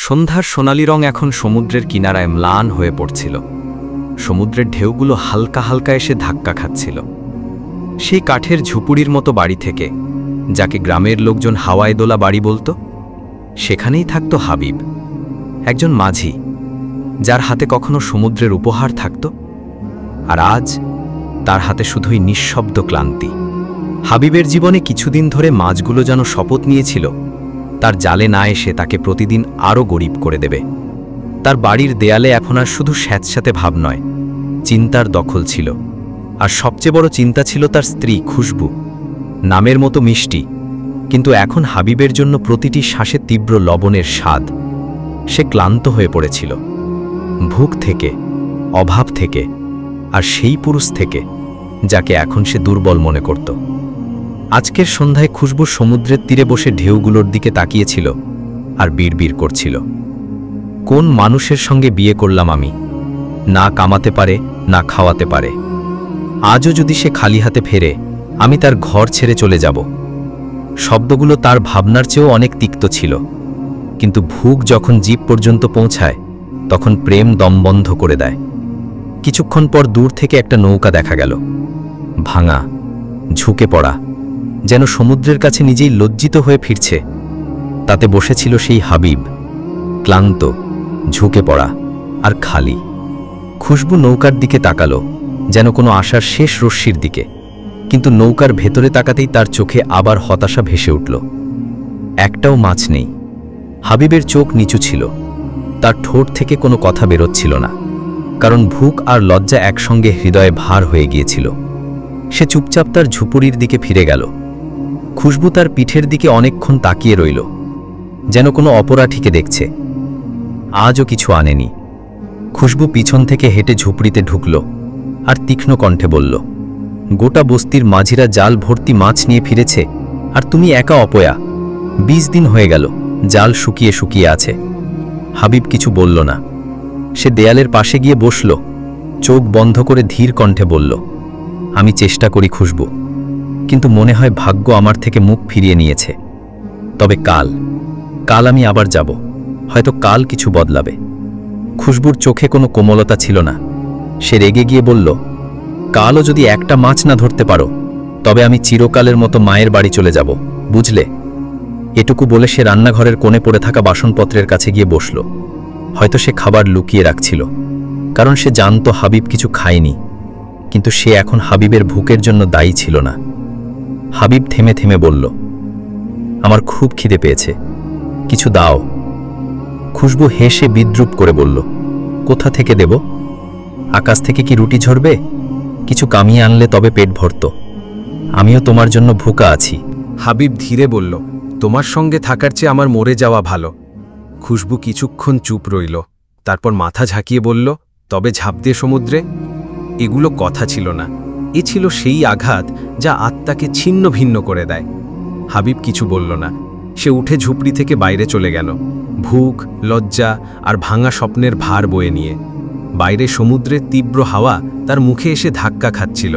সন্ধ্যার সোনালি রং এখন সমুদ্রের কিনারায় ম্লান হয়ে পড়ছিল। সমুদ্রের ঢেউগুলো হালকা হালকা এসে ধাক্কা খাচ্ছিল। সেই কাঠের ঝুপুড়ির মতো বাড়ি থেকে, যাকে গ্রামের লোকজন হাওয়ায় দোলা বাড়ি বলতো, সেখানেই থাকত হাবিব, একজন মাঝি, যার হাতে কখনো সমুদ্রের উপহার থাকত, আর আজ তার হাতে শুধুই নিঃশব্দ ক্লান্তি। হাবিবের জীবনে কিছুদিন ধরে মাছগুলো যেন শপথ নিয়েছিল তার জালে না এসে তাকে প্রতিদিন আরও গরিব করে দেবে। তার বাড়ির দেয়ালে এখন আর শুধু স্যাঁতস্যাঁতে ভাব নয়, চিন্তার দখল ছিল। আর সবচেয়ে বড় চিন্তা ছিল তার স্ত্রী খুশবু, নামের মতো মিষ্টি, কিন্তু এখন হাবিবের জন্য প্রতিটি শ্বাসে তীব্র লবণের স্বাদ। সে ক্লান্ত হয়ে পড়েছিল, ভুক থেকে, অভাব থেকে, আর সেই পুরুষ থেকে যাকে এখন সে দুর্বল মনে করত। আজকের সন্ধ্যায় খুশবু সমুদ্রের তীরে বসে ঢেউগুলোর দিকে তাকিয়েছিল আর বিড়বিড় করছিল, কোন মানুষের সঙ্গে বিয়ে করলাম আমি, না কামাতে পারে না খাওয়াতে পারে। আজও যদি সে খালি হাতে ফেরে, আমি তার ঘর ছেড়ে চলে যাব। শব্দগুলো তার ভাবনার চেয়েও অনেক তিক্ত ছিল, কিন্তু ভুক যখন জিভ পর্যন্ত পৌঁছায় তখন প্রেম দম বন্ধ করে দেয়। কিছুক্ষণ পর দূর থেকে একটা নৌকা দেখা গেল, ভাঙা, ঝুঁকে পড়া, যেন সমুদ্রের কাছে নিজেই লজ্জিত হয়ে ফিরছে। তাতে বসেছিল সেই হাবিব, ক্লান্ত, ঝুঁকে পড়া আর খালি। খুশবু নৌকার দিকে তাকালো, যেন কোনো আশার শেষ রশ্মির দিকে, কিন্তু নৌকার ভেতরে তাকাতেই তার চোখে আবার হতাশা ভেসে উঠল। একটাও মাছ নেই। হাবিবের চোখ নিচু ছিল, তার ঠোঁট থেকে কোনো কথা বেরোচ্ছিল না, কারণ ভুক আর লজ্জা একসঙ্গে হৃদয়ে ভার হয়ে গিয়েছিল। সে চুপচাপ তার ঝুপুরির দিকে ফিরে গেল। খুশবু তার পিঠের দিকে অনেকক্ষণ তাকিয়ে রইল, যেন কোনো অপরাধীকে দেখছে। আজও কিছু আনেনি। খুশবু পিছন থেকে হেঁটে ঝুপড়িতে ঢুকল আর তীক্ষ্ণ কণ্ঠে বলল, গোটা বস্তির মাঝিরা জাল ভর্তি মাছ নিয়ে ফিরেছে, আর তুমি একা অপয়া। 20 দিন হয়ে গেল, জাল শুকিয়ে শুকিয়ে আছে। হাবিব কিছু বলল না। সে দেয়ালের পাশে গিয়ে বসল, চোখ বন্ধ করে ধীর কণ্ঠে বলল, আমি চেষ্টা করি খুশবু, কিন্তু মনে হয় ভাগ্য আমার থেকে মুখ ফিরিয়ে নিয়েছে। তবে কাল আমি আবার যাব, হয়তো কাল কিছু বদলাবে। খুশবুর চোখে কোনো কোমলতা ছিল না। সে রেগে গিয়ে বলল, কালও যদি একটা মাছ না ধরতে পারো, তবে আমি চিরকালের মতো মায়ের বাড়ি চলে যাব, বুঝলে? এটুকু বলে সে রান্নাঘরের কোণে পড়ে থাকা বাসনপত্রের কাছে গিয়ে বসল। হয়তো সে খাবার লুকিয়ে রাখছিল, কারণ সে জানত হাবিব কিছু খায়নি, কিন্তু সে এখন হাবিবের ভুকের জন্য দায়ী ছিল না। হাবিব থেমে থেমে বলল, আমার খুব খিদে পেয়েছে, কিছু দাও। খুশবু হেসে বিদ্রুপ করে বলল, কোথা থেকে দেব? আকাশ থেকে কি রুটি ঝরবে? কিছু কামিয়ে আনলে তবে পেট ভরত। আমিও তোমার জন্য ভুকা আছি। হাবিব ধীরে বলল, তোমার সঙ্গে থাকার চেয়ে আমার মরে যাওয়া ভালো। খুশবু কিছুক্ষণ চুপ রইল, তারপর মাথা ঝাঁকিয়ে বলল, তবে ঝাঁপ দিয়ে সমুদ্রে? এগুলো কথা ছিল না, এ ছিল সেই আঘাত যা আত্মাকে ছিন্ন ভিন্ন করে দেয়। হাবিব কিছু বলল না। সে উঠে ঝুপড়ি থেকে বাইরে চলে গেল, ভুক, লজ্জা আর ভাঙা স্বপ্নের ভার বয়ে নিয়ে। বাইরে সমুদ্রের তীব্র হাওয়া তার মুখে এসে ধাক্কা খাচ্ছিল।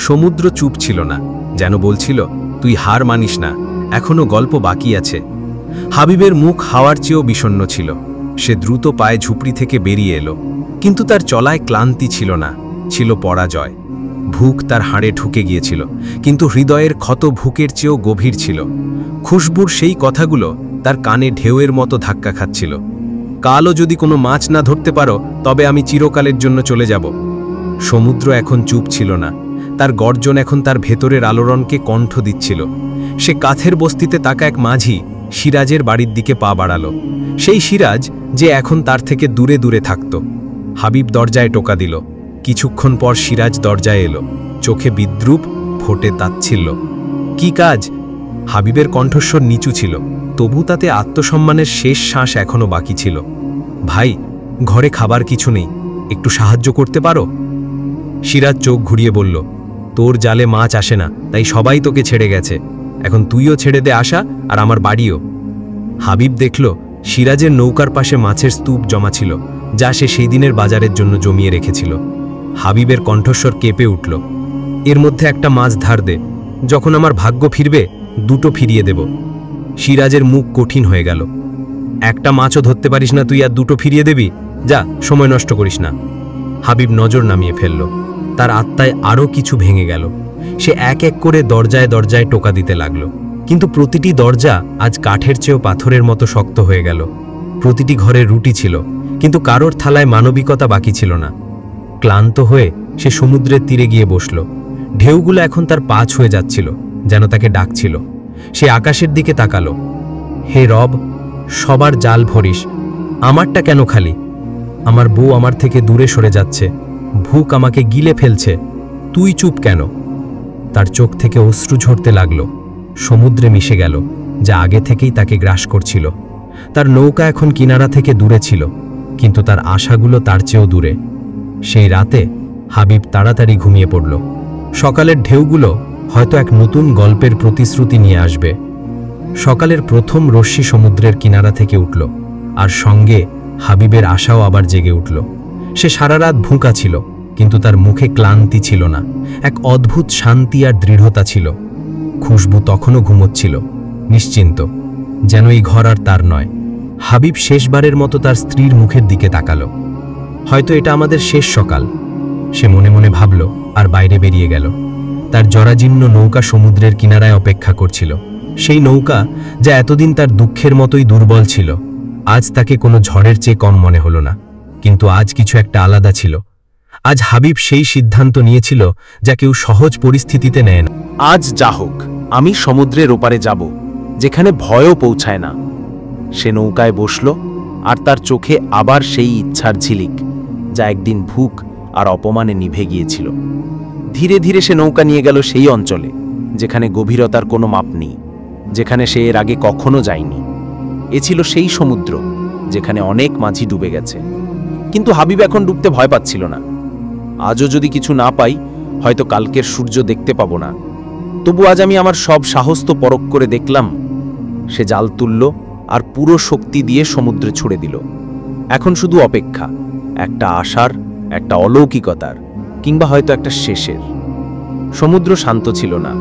সমুদ্র চুপ ছিল না, যেন বলছিল, তুই হার মানিস না, এখনো গল্প বাকি আছে। হাবিবের মুখ হাওয়ার চেয়েও বিষণ্ণ ছিল। সে দ্রুত পায়ে ঝুপড়ি থেকে বেরিয়ে এলো, কিন্তু তার চলায় ক্লান্তি ছিল না, ছিল পরাজয়। ভুক তার হাড়ে ঢুকে গিয়েছিল, কিন্তু হৃদয়ের ক্ষত ভুকের চেয়েও গভীর ছিল। খুশবুর সেই কথাগুলো তার কানে ঢেউয়ের মতো ধাক্কা খাচ্ছিল। কালও যদি কোনো মাছ না ধরতে পারো, তবে আমি চিরকালের জন্য চলে যাব। সমুদ্র এখন চুপ ছিল না, তার গর্জন এখন তার ভেতরের আলোড়নকে কণ্ঠ দিচ্ছিল। সে কাথের বস্তিতে তাকা এক মাঝি সিরাজের বাড়ির দিকে পা বাড়ালো, সেই সিরাজ যে এখন তার থেকে দূরে দূরে থাকত। হাবিব দরজায় টোকা দিল। কিছুক্ষণ পর সিরাজ দরজায় এলো, চোখে বিদ্রুপ, ফোটে তাচ্ছিল্য। কি কাজ? হাবিবের কণ্ঠস্বর নিচু ছিল, তবু তাতে আত্মসম্মানের শেষ শ্বাস এখনো বাকি ছিল। ভাই, ঘরে খাবার কিছু নেই, একটু সাহায্য করতে পারো? সিরাজ চোখ ঘুরিয়ে বলল, তোর জালে মাছ আসে না, তাই সবাই তোকে ছেড়ে গেছে। এখন তুইও ছেড়ে দে আশা, আর আমার বাড়িও। হাবিব দেখল সিরাজের নৌকার পাশে মাছের স্তূপ জমা ছিল, যা সে সেই দিনের বাজারের জন্য জমিয়ে রেখেছিল। হাবিবের কণ্ঠস্বর কেঁপে উঠল, এর মধ্যে একটা মাছ ধার দে, যখন আমার ভাগ্য ফিরবে দুটো ফিরিয়ে দেব। সিরাজের মুখ কঠিন হয়ে গেল। একটা মাছও ধরতে পারিস না তুই, আর দুটো ফিরিয়ে দেবি? যা, সময় নষ্ট করিস না। হাবিব নজর নামিয়ে ফেলল। তার আত্মায় আরও কিছু ভেঙে গেল। সে এক এক করে দরজায় দরজায় টোকা দিতে লাগল, কিন্তু প্রতিটি দরজা আজ কাঠের চেয়েও পাথরের মতো শক্ত হয়ে গেল। প্রতিটি ঘরে রুটি ছিল, কিন্তু কারোর থালায় মানবিকতা বাকি ছিল না। ক্লান্ত হয়ে সে সমুদ্রের তীরে গিয়ে বসল। ঢেউগুলো এখন তার পা ছুঁয়ে যাচ্ছিল, যেন তাকে ডাকছিল। সে আকাশের দিকে তাকালো। হে রব, সবার জাল ভরিস, আমারটা কেন খালি? আমার বউ আমার থেকে দূরে সরে যাচ্ছে, ভুক আমাকে গিলে ফেলছে, তুই চুপ কেন? তার চোখ থেকে অশ্রু ঝরতে লাগলো। সমুদ্রে মিশে গেল, যা আগে থেকেই তাকে গ্রাস করছিল। তার নৌকা এখন কিনারা থেকে দূরে ছিল, কিন্তু তার আশাগুলো তার চেয়েও দূরে। সেই রাতে হাবিব তাড়াতাড়ি ঘুমিয়ে পড়ল। সকালের ঢেউগুলো হয়তো এক নতুন গল্পের প্রতিশ্রুতি নিয়ে আসবে। সকালের প্রথম রশ্মি সমুদ্রের কিনারা থেকে উঠল, আর সঙ্গে হাবিবের আশাও আবার জেগে উঠল। সে সারা রাত ভুঁকা ছিল, কিন্তু তার মুখে ক্লান্তি ছিল না, এক অদ্ভুত শান্তি আর দৃঢ়তা ছিল। খুশবু তখনও ঘুমোচ্ছিল, নিশ্চিন্ত, যেন এই ঘর আর তার নয়। হাবিব শেষবারের মতো তার স্ত্রীর মুখের দিকে তাকালো। হয়তো এটা আমাদের শেষ সকাল, সে মনে মনে ভাবল, আর বাইরে বেরিয়ে গেল। তার জরাজীর্ণ নৌকা সমুদ্রের কিনারায় অপেক্ষা করছিল। সেই নৌকা, যা এতদিন তার দুঃখের মতোই দুর্বল ছিল, আজ তাকে কোনো ঝড়ের চেয়ে কম মনে হলো না। কিন্তু আজ কিছু একটা আলাদা ছিল। আজ হাবিব সেই সিদ্ধান্ত নিয়েছিল যা কেউ সহজ পরিস্থিতিতে নেয় না। আজ যা হোক, আমি সমুদ্রের ওপারে যাব, যেখানে ভয়ও পৌঁছায় না। সে নৌকায় বসল, আর তার চোখে আবার সেই ইচ্ছার ঝিলিক, যা একদিন ভুক আর অপমানে নিভে গিয়েছিল। ধীরে ধীরে সে নৌকা নিয়ে গেল সেই অঞ্চলে, যেখানে গভীরতার কোনো মাপ নেই, যেখানে সে এর আগে কখনো যায়নি। এ ছিল সেই সমুদ্র যেখানে অনেক মাঝি ডুবে গেছে। কিন্তু হাবিব এখন ডুবতে ভয় পাচ্ছিল না। আজও যদি কিছু না পাই, হয়তো কালকের সূর্য দেখতে পাবো না। তবু আজ আমি আমার সব সাহস তো পরখ করে দেখলাম। সে জাল তুলল, আর পুরো শক্তি দিয়ে সমুদ্রে ছুড়ে দিল। এখন শুধু অপেক্ষা, একটা আশার, একটা অলৌকিকতার, কিংবা হয়তো একটা শেষের। সমুদ্র শান্ত ছিল না,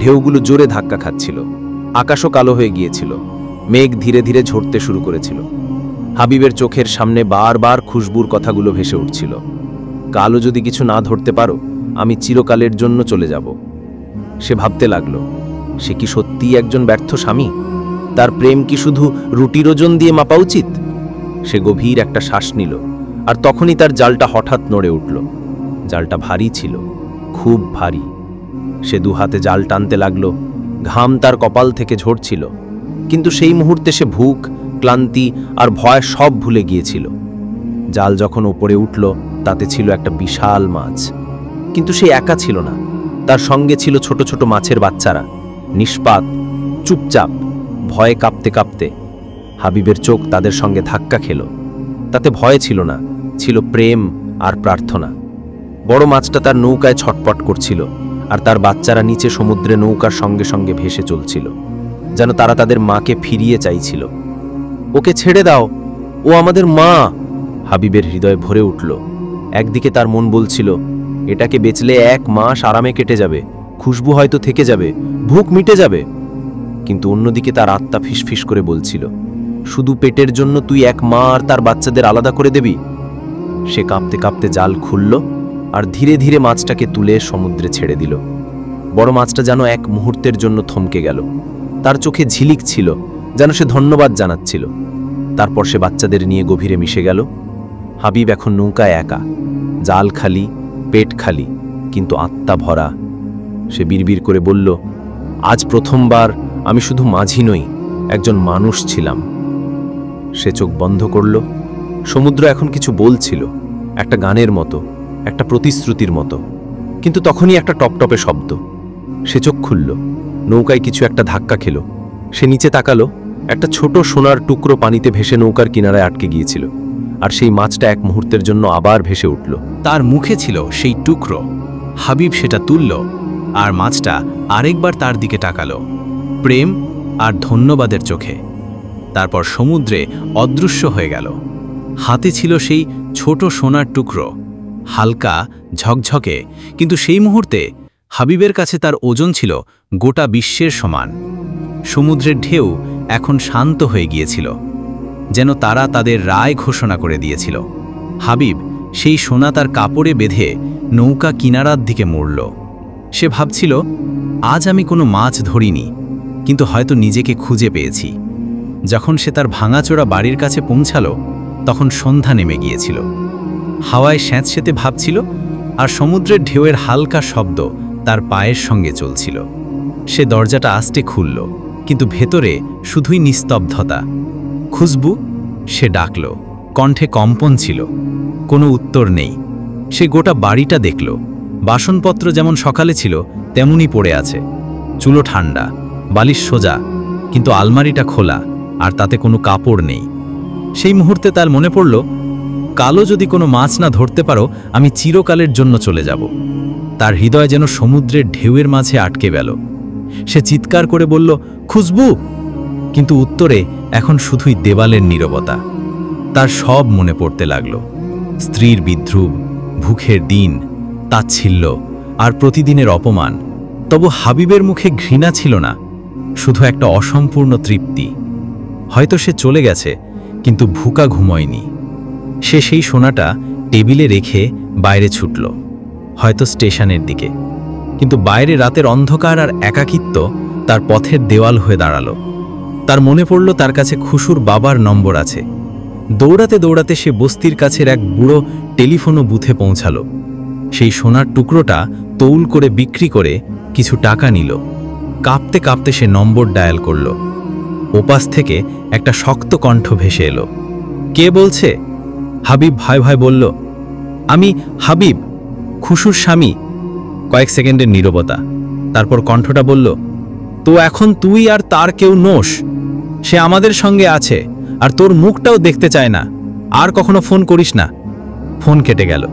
ঢেউগুলো জোরে ধাক্কা খাচ্ছিল, আকাশও কালো হয়ে গিয়েছিল, মেঘ ধীরে ধীরে ঝরতে শুরু করেছিল। হাবিবের চোখের সামনে বারবার খুশবুর কথাগুলো ভেসে উঠছিল। কালও যদি কিছু না ধরতে পারো, আমি চিরকালের জন্য চলে যাব। সে ভাবতে লাগলো, সে কি সত্যিই একজন ব্যর্থ স্বামী? তার প্রেম কি শুধু রুটির ওজন দিয়ে মাপা উচিত? সে গভীর একটা শ্বাস নিল, আর তখনই তার জালটা হঠাৎ নড়ে উঠল। জালটা ভারী ছিল, খুব ভারী। সে দু হাতে জাল টানতে লাগলো, ঘাম তার কপাল থেকে ঝরছিল। কিন্তু সেই মুহূর্তে সে ভুক, ক্লান্তি আর ভয় সব ভুলে গিয়েছিল। জাল যখন ওপরে উঠল, তাতে ছিল একটা বিশাল মাছ। কিন্তু সে একা ছিল না, তার সঙ্গে ছিল ছোট ছোট মাছের বাচ্চারা, নিষ্পাত, চুপচাপ, ভয়ে কাঁপতে কাঁপতে। হাবিবের চোখ তাদের সঙ্গে ধাক্কা খেল। তাতে ভয় ছিল না, ছিল প্রেম আর প্রার্থনা। বড় মাছটা তার নৌকায় ছটপট করছিল, আর তার বাচ্চারা নিচে সমুদ্রে নৌকার সঙ্গে সঙ্গে ভেসে চলছিল, যেন তারা তাদের মাকে ফিরিয়ে চাইছিল। ওকে ছেড়ে দাও, ও আমাদের মা। হাবিবের হৃদয় ভরে উঠল। একদিকে তার মন বলছিল, এটাকে বেচলে 1 মাস আরামে কেটে যাবে, খুশবু হয়তো থেকে যাবে, ভুক মিটে যাবে। কিন্তু অন্যদিকে তার আত্মা ফিসফিস করে বলছিল, শুধু পেটের জন্য তুই 1 মা আর তার বাচ্চাদের আলাদা করে দেবি? সে কাঁপতে কাঁপতে জাল খুলল, আর ধীরে ধীরে মাছটাকে তুলে সমুদ্রে ছেড়ে দিল। বড় মাছটা যেন এক মুহূর্তের জন্য থমকে গেল। তার চোখে ঝিলিক ছিল, যেন সে ধন্যবাদ জানাচ্ছিল। তারপর সে বাচ্চাদের নিয়ে গভীরে মিশে গেল। হাবিব এখন নৌকায় একা, জাল খালি, পেট খালি, কিন্তু আত্মা ভরা। সে বিড়বিড় করে বলল, আজ প্রথমবার আমি শুধু মাঝি নই, একজন মানুষ ছিলাম। সে চোখ বন্ধ করল। সমুদ্র এখন কিছু বলছিল, একটা গানের মতো, একটা প্রতিশ্রুতির মতো। কিন্তু তখনই একটা টপটপে শব্দ। সে চোখ খুলল। নৌকায় কিছু একটা ধাক্কা খেল। সে নিচে তাকালো। একটা ছোট সোনার টুকরো পানিতে ভেসে নৌকার কিনারায় আটকে গিয়েছিল, আর সেই মাছটা এক মুহূর্তের জন্য আবার ভেসে উঠল। তার মুখে ছিল সেই টুকরো। হাবিব সেটা তুলল, আর মাছটা আরেকবার তার দিকে তাকালো, প্রেম আর ধন্যবাদের চোখে। তারপর সমুদ্রে অদৃশ্য হয়ে গেল। হাতে ছিল সেই ছোট সোনার টুকরো, হালকা, ঝকঝকে, কিন্তু সেই মুহূর্তে হাবিবের কাছে তার ওজন ছিল গোটা বিশ্বের সমান। সমুদ্রের ঢেউ এখন শান্ত হয়ে গিয়েছিল। যেন তারা তাদের রায় ঘোষণা করে দিয়েছিল। হাবিব সেই সোনা তার কাপড়ে বেঁধে নৌকা কিনারার দিকে মুড়ল। সে ভাবছিল, আজ আমি কোনো মাছ ধরিনি, কিন্তু হয়তো নিজেকে খুঁজে পেয়েছি। যখন সে তার ভাঙাচোরা বাড়ির কাছে পৌঁছালো, তখন সন্ধ্যা নেমে গিয়েছিল। হাওয়ায় স্যাঁতস্যাঁতে ভাবছিল, আর সমুদ্রের ঢেউয়ের হালকা শব্দ তার পায়ের সঙ্গে চলছিল। সে দরজাটা আস্তে খুলল, কিন্তু ভেতরে শুধুই নিস্তব্ধতা। খুশবু, সে ডাকল, কণ্ঠে কম্পন ছিল। কোনো উত্তর নেই। সে গোটা বাড়িটা দেখল। বাসনপত্র যেমন সকালে ছিল তেমনই পড়ে আছে। চুলো ঠান্ডা, বালিশ সোজা, কিন্তু আলমারিটা খোলা, আর তাতে কোনো কাপড় নেই। সেই মুহূর্তে তার মনে পড়ল, কালো যদি কোনো মাছ না ধরতে পারো, আমি চিরকালের জন্য চলে যাব। তার হৃদয় যেন সমুদ্রের ঢেউয়ের মাঝে আটকে গেল। সে চিৎকার করে বলল, খুশবু! কিন্তু উত্তরে এখন শুধুই দেওয়ালের নীরবতা। তার সব মনে পড়তে লাগল। স্ত্রীর বিদ্রূপ, ভুখের দিন, তাচ্ছিল্য আর প্রতিদিনের অপমান। তবু হাবিবের মুখে ঘৃণা ছিল না, শুধু একটা অসম্পূর্ণ তৃপ্তি। হয়তো সে চলে গেছে, কিন্তু ভুকা ঘুমোয়নি। সে সেই সোনাটা টেবিলে রেখে বাইরে ছুটল, হয়তো স্টেশনের দিকে। কিন্তু বাইরে রাতের অন্ধকার আর একাকিত্ব তার পথের দেওয়াল হয়ে দাঁড়ালো। তার মনে পড়ল তার কাছে খুশুর বাবার নম্বর আছে। দৌড়াতে দৌড়াতে সে বস্তির কাছের এক বুড়ো টেলিফোনও বুথে পৌঁছালো। সেই সোনার টুকরোটা তৌল করে বিক্রি করে কিছু টাকা নিল। কাঁপতে কাঁপতে সে নম্বর ডায়াল করল। ওপাশ থেকে একটা শক্ত কণ্ঠ ভেসে এলো। কে বলছে? হাবিব ভয় ভয় বলল, আমি হাবিব, খুশুর স্বামী। কয়েক সেকেন্ডের নীরবতা, তারপর কণ্ঠটা বলল, তো এখন তুই আর তার কেউ নোস। সে আমাদের সঙ্গে আছে, আর তোর মুখটাও দেখতে চায় না। আর কখনো ফোন করিস না। ফোন কেটে গেল।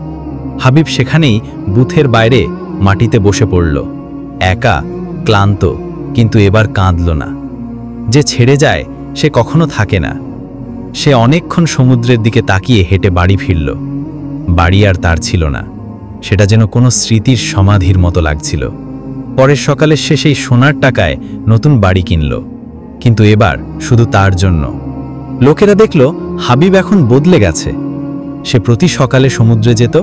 হাবিব সেখানেই বুথের বাইরে মাটিতে বসে পড়ল, একা, ক্লান্ত, কিন্তু এবার কাঁদল না। যে ছেড়ে যায় সে কখনো থাকে না। সে অনেকক্ষণ সমুদ্রের দিকে তাকিয়ে হেঁটে বাড়ি ফিরল। বাড়ি আর তার ছিল না, সেটা যেন কোনো স্মৃতির সমাধির মতো লাগছিল। পরের সকালে সে সেই সোনার টাকায় নতুন বাড়ি কিনল, কিন্তু এবার শুধু তার জন্য। লোকেরা দেখল হাবিব এখন বদলে গেছে। সে প্রতি সকালে সমুদ্রে যেত,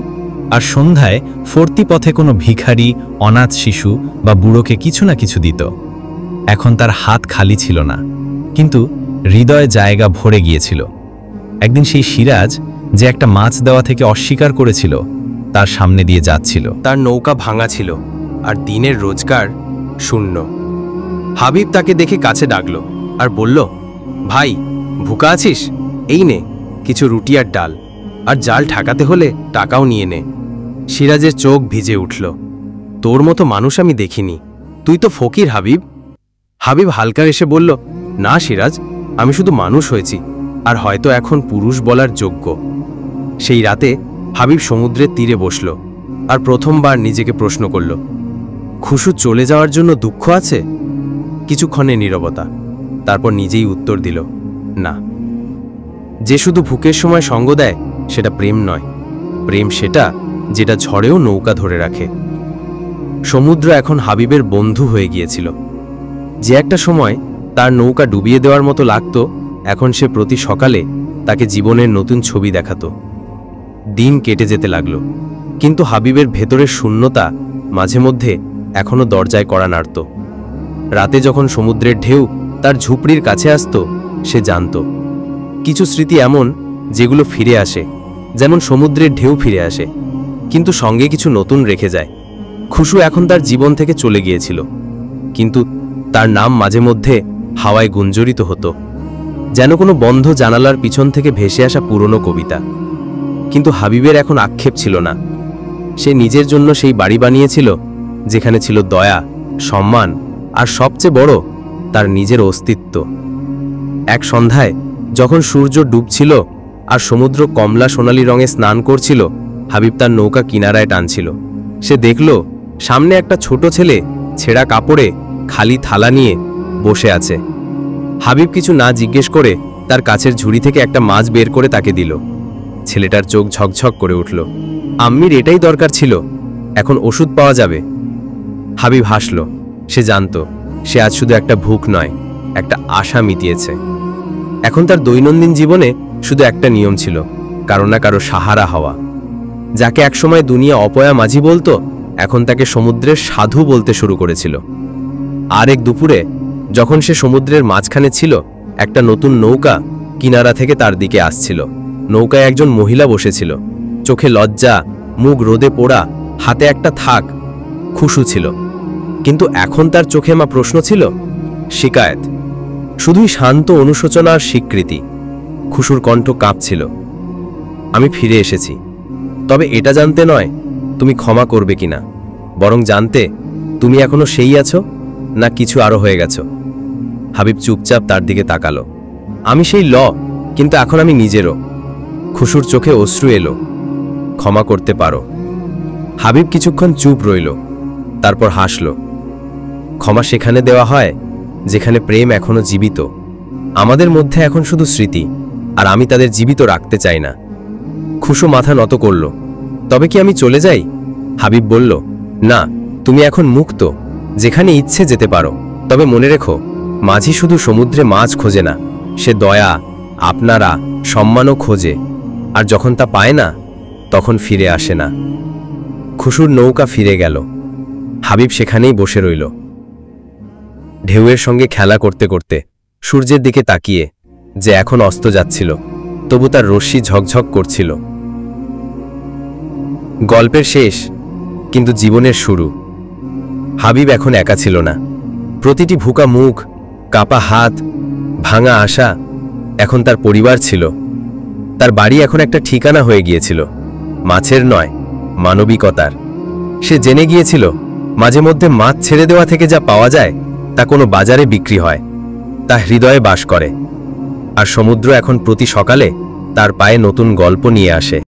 আর সন্ধ্যায় ফর্তি পথে কোনো ভিখারি, অনাথ শিশু বা বুড়োকে কিছু না কিছু দিত। এখন তার হাত খালি ছিল না, কিন্তু হৃদয়ে জায়গা ভরে গিয়েছিল। একদিন সেই সিরাজ, যে একটা মাছ দেওয়া থেকে অস্বীকার করেছিল, তার সামনে দিয়ে যাচ্ছিল। তার নৌকা ভাঙা ছিল, আর দিনের রোজগার শূন্য। হাবিব তাকে দেখে কাছে ডাকল আর বলল, ভাই, ভুকা আছিস? এই নে কিছু রুটি আর ডাল, আর জাল ঠাকাতে হলে টাকাও নিয়ে নে। সিরাজের চোখ ভিজে উঠল। তোর মতো মানুষ আমি দেখিনি। তুই তো ফকির হাবিব। হাবিব হালকা এসে বলল, না সিরাজ, আমি শুধু মানুষ হয়েছি, আর হয়তো এখন পুরুষ বলার যোগ্য। সেই রাতে হাবিব সমুদ্রের তীরে বসল, আর প্রথমবার নিজেকে প্রশ্ন করল, খুশু চলে যাওয়ার জন্য দুঃখ আছে? কিছুক্ষণে নীরবতা, তারপর নিজেই উত্তর দিল, না। যে শুধু ভুকের সময় সঙ্গ দেয় সেটা প্রেম নয়। প্রেম সেটা যেটা ঝড়েও নৌকা ধরে রাখে। সমুদ্র এখন হাবিবের বন্ধু হয়ে গিয়েছিল। যে একটা সময় তার নৌকা ডুবিয়ে দেওয়ার মতো লাগত, এখন সে প্রতি সকালে তাকে জীবনের নতুন ছবি দেখাত। দিন কেটে যেতে লাগল, কিন্তু হাবিবের ভেতরের শূন্যতা মাঝে মধ্যে এখনো দরজায় কড়া নাড়ত। রাতে যখন সমুদ্রের ঢেউ তার ঝুপড়ির কাছে আসত, সে জানত কিছু স্মৃতি এমন যেগুলো ফিরে আসে, যেমন সমুদ্রের ঢেউ ফিরে আসে, কিন্তু সঙ্গে কিছু নতুন রেখে যায়। খুশু এখন তার জীবন থেকে চলে গিয়েছিল, কিন্তু তার নাম মাঝে মধ্যে হাওয়ায় গুঞ্জরিত হতো, যেন কোনো বন্ধ জানালার পিছন থেকে ভেসে আসা পুরনো কবিতা। কিন্তু হাবিবের এখন আক্ষেপ ছিল না। সে নিজের জন্য সেই বাড়ি বানিয়েছিল যেখানে ছিল দয়া, সম্মান, আর সবচেয়ে বড়, তার নিজের অস্তিত্ব। এক সন্ধ্যায় যখন সূর্য ডুবছিল আর সমুদ্র কমলা সোনালী রঙে স্নান করছিল, হাবিব তার নৌকা কিনারায় টানছিল। সে দেখল সামনে একটা ছোট ছেলে ছেঁড়া কাপড়ে খালি থালা নিয়ে বসে আছে। হাবিব কিছু না জিজ্ঞেস করে তার কাছের ঝুড়ি থেকে একটা মাছ বের করে তাকে দিল। ছেলেটার চোখ ঝকঝক করে উঠল। আম্মির এটাই দরকার ছিল, এখন ওষুধ পাওয়া যাবে। হাবিব হাসল। সে জানত সে আজ শুধু একটা ভুক নয়, একটা আশা মিটিয়েছে। এখন তার দৈনন্দিন জীবনে শুধু একটা নিয়ম ছিল, কারো না কারো সাহারা হওয়া। যাকে একসময় দুনিয়া অপয়া মাঝি বলতো, এখন তাকে সমুদ্রের সাধু বলতে শুরু করেছিল। আর এক দুপুরে যখন সে সমুদ্রের মাঝখানে ছিল, একটা নতুন নৌকা কিনারা থেকে তার দিকে আসছিল। নৌকায় একজন মহিলা বসেছিল, চোখে লজ্জা, মুখ রোদে পোড়া, হাতে একটা থাক। খুশু ছিল, কিন্তু এখন তার চোখে প্রশ্ন ছিল, শিকায়েত। শুধুই শান্ত অনুশোচনা আর স্বীকৃতি। খুশুর কণ্ঠ কাঁপছিল। আমি ফিরে এসেছি, তবে এটা জানতে নয় তুমি ক্ষমা করবে কিনা, বরং জানতে তুমি এখনো সেই আছো না কিছু আরো হয়ে গেছো। হাবিব চুপচাপ তার দিকে তাকালো। আমি সেই কিন্তু এখন আমি নিজেরও। খুশুর চোখে অশ্রু এলো। ক্ষমা করতে পারো। হাবিব কিছুক্ষণ চুপ রইল, তারপর হাসল। ক্ষমা সেখানে দেওয়া হয় যেখানে প্রেম এখনো জীবিত। আমাদের মধ্যে এখন শুধু স্মৃতি, আর আমি তাদের জীবিত রাখতে চাই না। খুশু মাথা নত করল। তবে কি আমি চলে যাই? হাবিব বলল, না, তুমি এখন মুক্ত, যেখানে ইচ্ছে যেতে পারো। তবে মনে রেখো, মাঝি শুধু সমুদ্রে মাছ খোঁজে না, সে দয়া, আপনারা, সম্মানও খোঁজে। আর যখন তা পায় না, তখন ফিরে আসে না। খুশুর নৌকা ফিরে গেল। হাবিব সেখানেই বসে রইল, ঢেউয়ের সঙ্গে খেলা করতে করতে, সূর্যের দিকে তাকিয়ে, যে এখন অস্ত যাচ্ছিল, তবু তার রশ্মি ঝকঝক করছিল। গল্পের শেষ, কিন্তু জীবনের শুরু। হাবিব এখন একা ছিল না। প্রতিটি ভুকা মুখ, কাপা হাত, ভাঙা আশা এখন তার পরিবার ছিল। তার বাড়ি এখন একটা ঠিকানা হয়ে গিয়েছিল, মাছের নয়, মানবিকতার। সে জেনে গিয়েছিল, মাঝে মধ্যে মাছ ছেড়ে দেওয়া থেকে যা পাওয়া যায় তা কোনো বাজারে বিক্রি হয়, তা হৃদয়ে বাস করে। আর সমুদ্র এখন প্রতি সকালে তার পায়ে নতুন গল্প নিয়ে আসে।